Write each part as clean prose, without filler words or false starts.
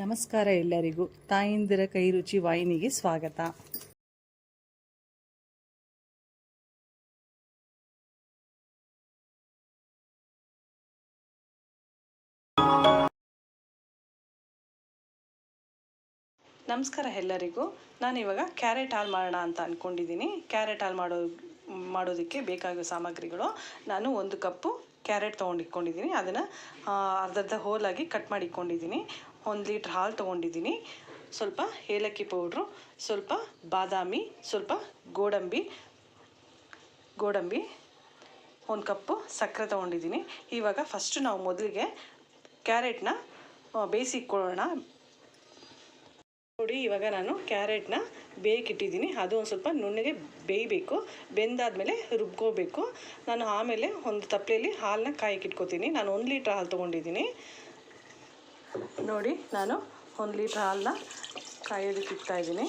ನಮಸ್ಕಾರ ಎಲ್ಲರಿಗೂ. ತಾಯಂದಿರ ಕೈ ರುಚಿ ವಾಹಿನಿಗೆ ಸ್ವಾಗತ. ನಮಸ್ಕಾರ ಎಲ್ಲರಿಗೂ. ನಾನಿವಾಗ ಕ್ಯಾರೆಟ್ ಹಾಲು ಮಾಡೋಣ ಅಂತ ಅಂದ್ಕೊಂಡಿದ್ದೀನಿ. ಕ್ಯಾರೆಟ್ ಹಾಲು ಮಾಡೋದಕ್ಕೆ ಬೇಕಾಗುವ ಸಾಮಗ್ರಿಗಳು: ನಾನು 1 ಕಪ್ಪು ಕ್ಯಾರೆಟ್ ತೊಗೊಂಡಿಟ್ಕೊಂಡಿದ್ದೀನಿ. ಅದನ್ನು ಅರ್ಧ ಹೋಲಾಗಿ ಕಟ್ ಮಾಡಿ ಇಟ್ಕೊಂಡಿದ್ದೀನಿ. 1 ಲೀಟ್ರ್ ಹಾಲು ತೊಗೊಂಡಿದ್ದೀನಿ. ಸ್ವಲ್ಪ ಏಲಕ್ಕಿ ಪೌಡ್ರು, ಸ್ವಲ್ಪ ಬಾದಾಮಿ, ಸ್ವಲ್ಪ ಗೋಡಂಬಿ, 1 ಕಪ್ಪು ಸಕ್ಕರೆ ತೊಗೊಂಡಿದ್ದೀನಿ. ಇವಾಗ ಫಸ್ಟು ನಾವು ಮೊದಲಿಗೆ ಕ್ಯಾರೆಟ್ನ ಬೇಯಿಸಿಕೊಳ್ಳೋಣ. ನೋಡಿ, ಇವಾಗ ನಾನು ಕ್ಯಾರೆಟ್ನ ಬೇಯಕ್ಕಿಟ್ಟಿದ್ದೀನಿ. ಅದು ಒಂದು ಸ್ವಲ್ಪ ನುಣ್ಣಗೆ ಬೇಯಬೇಕು. ಬೆಂದಾದಮೇಲೆ ರುಬ್ಕೋಬೇಕು. ನಾನು ಆಮೇಲೆ ಒಂದು ತಪ್ಪಲೆಯಲ್ಲಿ ಹಾಲನ್ನ ಕಾಯಕ್ಕಿಟ್ಕೋತೀನಿ. ನಾನು 1 ಲೀಟ್ರ್ ಹಾಲು ತೊಗೊಂಡಿದ್ದೀನಿ. ನೋಡಿ, ನಾನು 1 ಲೀಟ್ರ್ ಹಾಲನ್ನ ಕಾಯೋದಕ್ಕೆ ಇಡ್ತಾಯಿದ್ದೀನಿ.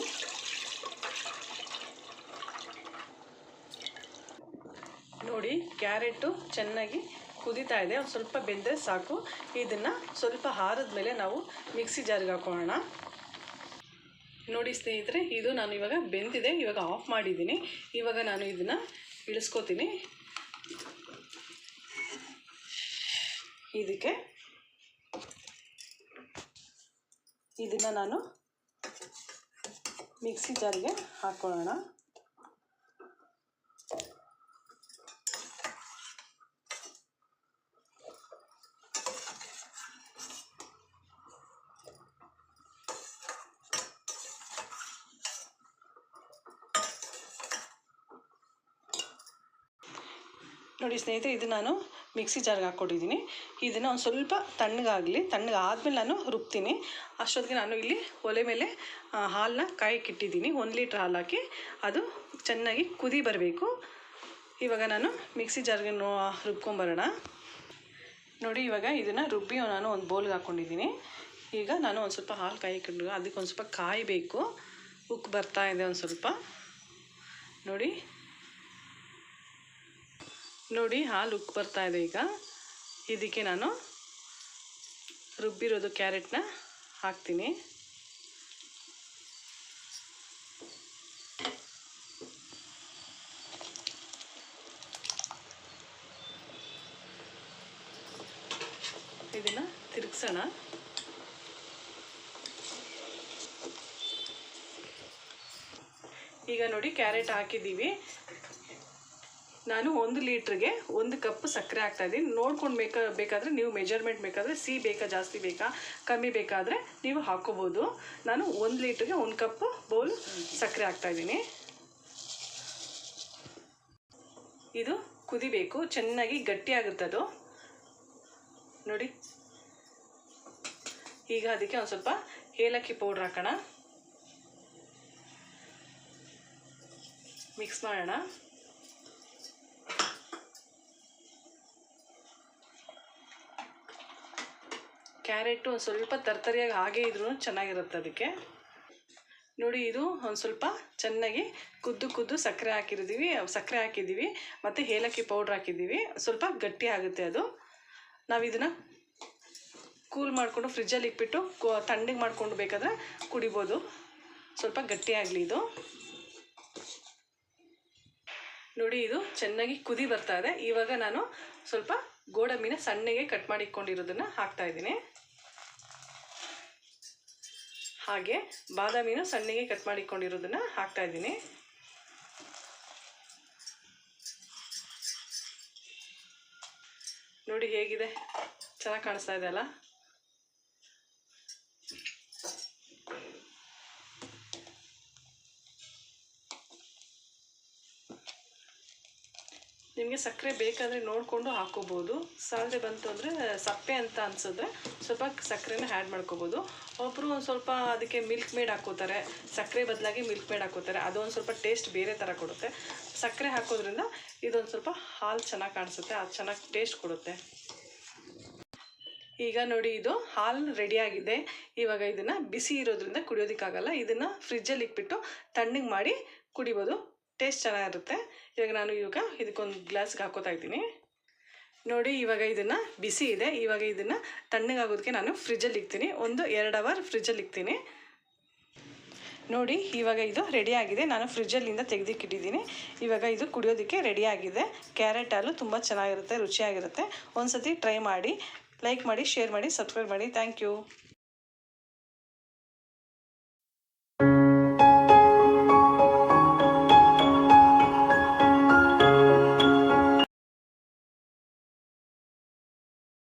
ನೋಡಿ, ಕ್ಯಾರೆಟು ಚೆನ್ನಾಗಿ ಕುದೀತಾ ಇದೆ. ಒಂದು ಸ್ವಲ್ಪ ಬೆಂದರೆ ಸಾಕು. ಇದನ್ನು ಸ್ವಲ್ಪ ಆರಿದ ಮೇಲೆ ನಾವು ಮಿಕ್ಸಿ ಜಾರಿಗೆ ಹಾಕೊಳ್ಳೋಣ. ನೋಡಿ ಸ್ನೇಹಿತರೆ, ಇದು ನಾನು ಇವಾಗ ಬೆಂದಿದೆ. ಇವಾಗ ಆಫ್ ಮಾಡಿದ್ದೀನಿ. ಇವಾಗ ನಾನು ಇದನ್ನು ಇಳಿಸ್ಕೋತೀನಿ. ಇದನ್ನು ನಾನು ಮಿಕ್ಸಿ ಜಾರಿಗೆ ಹಾಕ್ಕೊಳ್ಳೋಣ. ನೋಡಿ ಸ್ನೇಹಿತರೆ, ಇದು ನಾನು ಮಿಕ್ಸಿ ಜಾರ್ಗೆ ಹಾಕ್ಕೊಟ್ಟಿದ್ದೀನಿ. ಇದನ್ನು ಒಂದು ಸ್ವಲ್ಪ ತಣ್ಣಗಾದ್ಮೇಲೆ ನಾನು ರುಬ್ತೀನಿ. ಅಷ್ಟೊತ್ತಿಗೆ ನಾನು ಇಲ್ಲಿ ಒಲೆ ಮೇಲೆ ಹಾಲನ್ನ ಕಾಯಕ್ಕಿಟ್ಟಿದ್ದೀನಿ. 1 ಲೀಟ್ರ್ ಹಾಲು ಹಾಕಿ ಅದು ಚೆನ್ನಾಗಿ ಕುದಿ ಬರಬೇಕು. ಇವಾಗ ನಾನು ಮಿಕ್ಸಿ ಜಾರ್ಗೆ ರುಬ್ಕೊಂಬರೋಣ. ನೋಡಿ, ಇವಾಗ ಇದನ್ನು ರುಬ್ಬಿ ನಾನು ಒಂದು ಬೌಲ್ಗೆ ಹಾಕ್ಕೊಂಡಿದ್ದೀನಿ. ಈಗ ನಾನು ಒಂದು ಸ್ವಲ್ಪ ಹಾಲು ಕಾಯಕ್ಕಿಟ್ಟು ಅದಕ್ಕೆ ಒಂದು ಸ್ವಲ್ಪ ಕಾಯಬೇಕು. ಉಕ್ಕು ಬರ್ತಾ ಇದೆ ಒಂದು ಸ್ವಲ್ಪ. ನೋಡಿ, ಹಾಲು ಉಕ್ಕು ಬರ್ತಾ ಇದೆ. ಈಗ ಇದಕ್ಕೆ ನಾನು ರುಬ್ಬಿರೋದು ಕ್ಯಾರೆಟ್ನ ಹಾಕ್ತೀನಿ. ಇದನ್ನು ತಿರುಗಿಸೋಣ. ಈಗ ನೋಡಿ, ಕ್ಯಾರೆಟ್ ಹಾಕಿದ್ದೀವಿ. ನಾನು 1 ಲೀಟ್ರಿಗೆ 1 ಕಪ್ ಸಕ್ಕರೆ ಹಾಕ್ತಾಯಿದ್ದೀನಿ. ನೋಡ್ಕೊಂಡು ಬೇಕಾದರೆ ನೀವು ಮೆಜರ್ಮೆಂಟ್ ಬೇಕಾದರೆ ಬೇಕಾ, ಜಾಸ್ತಿ ಬೇಕಾ, ಕಮ್ಮಿ ಬೇಕಾದರೆ ನೀವು ಹಾಕ್ಕೋಬೋದು. ನಾನು 1 ಲೀಟ್ರಿಗೆ 1 ಕಪ್ ಬೌಲ್ ಸಕ್ಕರೆ ಹಾಕ್ತಾಯಿದ್ದೀನಿ. ಇದು ಕುದಿಬೇಕು, ಚೆನ್ನಾಗಿ ಗಟ್ಟಿಯಾಗುತ್ತೆ ಅದು. ನೋಡಿ, ಈಗ ಅದಕ್ಕೆ ಒಂದು ಸ್ವಲ್ಪ ಏಲಕ್ಕಿ ಪೌಡ್ರ್ ಹಾಕೋಣ. ಮಿಕ್ಸ್ ಮಾಡೋಣ. ಕ್ಯಾರೆಟು ಒಂದು ಸ್ವಲ್ಪ ತರ್ತರಿಯಾಗಿ ಹಾಗೇ ಇದ್ರೂ ಚೆನ್ನಾಗಿರುತ್ತೆ ಅದಕ್ಕೆ. ನೋಡಿ, ಇದು ಒಂದು ಸ್ವಲ್ಪ ಚೆನ್ನಾಗಿ ಕುದ್ದು ಸಕ್ಕರೆ ಹಾಕಿದ್ದೀವಿ ಮತ್ತು ಏಲಕ್ಕಿ ಪೌಡ್ರ್ ಹಾಕಿದ್ದೀವಿ. ಸ್ವಲ್ಪ ಗಟ್ಟಿ ಆಗುತ್ತೆ ಅದು. ನಾವು ಇದನ್ನು ಕೂಲ್ ಮಾಡಿಕೊಂಡು ಫ್ರಿಜ್ಜಲ್ಲಿ ಇಟ್ಬಿಟ್ಟು ತಣ್ಣಗೆ ಮಾಡಿಕೊಂಡು ಬೇಕಾದರೆ ಕುಡಿಬೋದು. ಸ್ವಲ್ಪ ಗಟ್ಟಿಯಾಗಲಿ ಇದು. ನೋಡಿ, ಇದು ಚೆನ್ನಾಗಿ ಕುದಿ ಬರ್ತಾ ಇದೆ. ಇವಾಗ ನಾನು ಸ್ವಲ್ಪ ಗೋಡಂಬಿನ ಸಣ್ಣಗೆ ಕಟ್ ಮಾಡಿ ಇಟ್ಕೊಂಡಿರೋದನ್ನು ಹಾಕ್ತಾಯಿದ್ದೀನಿ. ಹಾಗೆ ಬಾದಾಮಿನ ಸಣ್ಣಗೆ ಕಟ್ ಮಾಡಿ ಇಟ್ಕೊಂಡಿರೋದನ್ನು ಹಾಕ್ತಾಯಿದ್ದೀನಿ. ನೋಡಿ ಹೇಗಿದೆ, ಚೆನ್ನಾಗಿ ಕಾಣಿಸ್ತಾ ಇದೆ ಅಲ್ಲ. ನಿಮಗೆ ಸಕ್ಕರೆ ಬೇಕಾದರೆ ನೋಡಿಕೊಂಡು ಹಾಕ್ಕೋಬೋದು. ಸಾಲದೆ ಬಂತು ಅಂದರೆ ಸಪ್ಪೆ ಅಂತ ಅನಿಸಿದ್ರೆ ಸ್ವಲ್ಪ ಸಕ್ಕರೆನ ಆ್ಯಡ್ ಮಾಡ್ಕೋಬೋದು. ಒಬ್ಬರು ಒಂದು ಸ್ವಲ್ಪ ಅದಕ್ಕೆ ಮಿಲ್ಕ್ ಮೇಡ್ ಹಾಕ್ಕೋತಾರೆ. ಸಕ್ಕರೆ ಬದಲಾಗಿ ಮಿಲ್ಕ್ ಮೇಡ್ ಹಾಕ್ಕೋತಾರೆ. ಅದೊಂದು ಸ್ವಲ್ಪ ಟೇಸ್ಟ್ ಬೇರೆ ಥರ ಕೊಡುತ್ತೆ. ಸಕ್ಕರೆ ಹಾಕೋದ್ರಿಂದ ಇದೊಂದು ಸ್ವಲ್ಪ ಹಾಲು ಚೆನ್ನಾಗಿ ಕಾಣಿಸುತ್ತೆ, ಅದು ಚೆನ್ನಾಗಿ ಟೇಸ್ಟ್ ಕೊಡುತ್ತೆ. ಈಗ ನೋಡಿ, ಇದು ಹಾಲು ರೆಡಿಯಾಗಿದೆ. ಇವಾಗ ಇದನ್ನು ಬಿಸಿ ಇರೋದ್ರಿಂದ ಕುಡಿಯೋದಕ್ಕಾಗಲ್ಲ. ಇದನ್ನು ಫ್ರಿಜ್ಜಲ್ಲಿ ಇಟ್ಬಿಟ್ಟು ತಣ್ಣಗೆ ಮಾಡಿ ಕುಡಿಬೋದು. ಟೇಸ್ಟ್ ಚೆನ್ನಾಗಿರುತ್ತೆ. ಇವಾಗ ನಾನು ಇದಕ್ಕೊಂದು ಗ್ಲಾಸ್ಗೆ ಹಾಕೋತಾ ಇದ್ದೀನಿ. ನೋಡಿ ಇವಾಗ ಇದನ್ನು ಬಿಸಿ ಇದೆ. ಇವಾಗ ಇದನ್ನು ತಣ್ಣಗಾಗೋದಕ್ಕೆ ನಾನು ಫ್ರಿಜ್ಜಲ್ಲಿ ಇಕ್ತೀನಿ. 1-2 ಅವರ್ ಫ್ರಿಜ್ಜಲ್ಲಿ ಇಕ್ತೀನಿ. ನೋಡಿ ಇವಾಗ ಇದು ರೆಡಿಯಾಗಿದೆ. ನಾನು ಫ್ರಿಜ್ಜಲ್ಲಿಂದ ತೆಗೆದಿಕ್ಕಿಟ್ಟಿದ್ದೀನಿ. ಇವಾಗ ಇದು ಕುಡಿಯೋದಕ್ಕೆ ರೆಡಿಯಾಗಿದೆ. ಕ್ಯಾರೆಟ್ ಹಾಲು ತುಂಬ ಚೆನ್ನಾಗಿರುತ್ತೆ, ರುಚಿಯಾಗಿರುತ್ತೆ. ಒಂದು ಸತಿ ಟ್ರೈ ಮಾಡಿ. ಲೈಕ್ ಮಾಡಿ, ಶೇರ್ ಮಾಡಿ, ಸಬ್ಸ್ಕ್ರೈಬ್ ಮಾಡಿ. Thank you.